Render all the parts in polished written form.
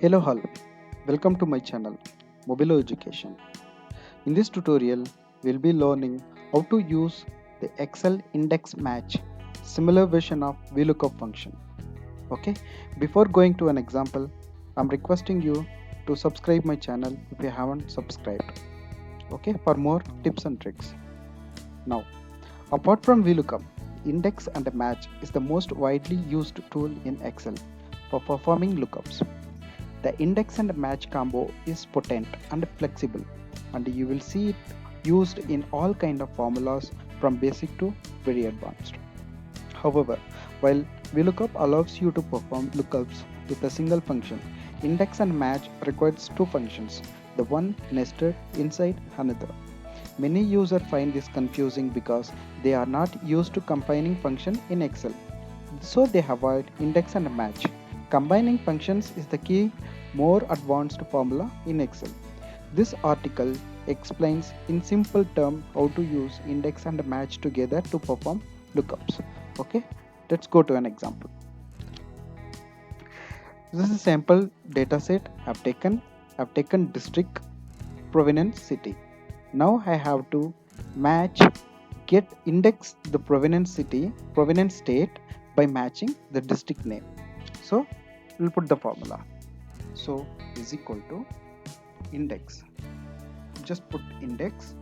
Hello all, welcome to my channel Mobilo Education. In this tutorial, we'll be learning how to use the Excel index match, similar version of VLOOKUP function. Okay, before going to an example, I'm requesting you to subscribe my channel if you haven't subscribed. Okay, for more tips and tricks. Now, apart from VLOOKUP, index and match is the most widely used tool in Excel for performing lookups. The index and match combo is potent and flexible, and you will see it used in all kind of formulas from basic to very advanced. However, while VLOOKUP allows you to perform lookups with a single function, index and match requires two functions, the one nested inside another. Many users find this confusing because they are not used to combining function in Excel, so they avoid index and match. Combining functions is the key more advanced formula in Excel. This article explains in simple terms how to use index and match together to perform lookups. Okay, let's go to an example. This is a sample data set I've taken. I've taken district, provenance, city. Now I have to match, get index the provenance city, provenance state by matching the district name. So we'll put the formula. So is equal to index. Just put index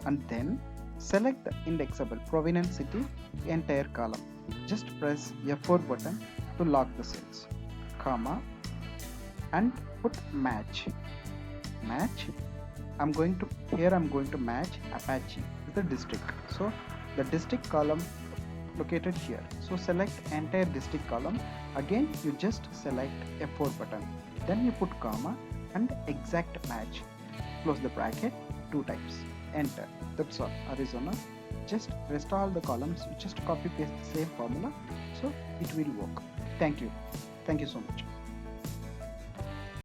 and then select the indexable provenance city entire column. Just press F4 button to lock the cells, comma, and put match. Match. I'm going to match Apache with the district. So the district column located here. So select entire district column. Again, you just select F4 button. Then you put comma and exact match. Close the bracket 2 times. Enter. That's all. Arizona. Just rest all the columns. You just copy paste the same formula. So it will work. Thank you. Thank you so much.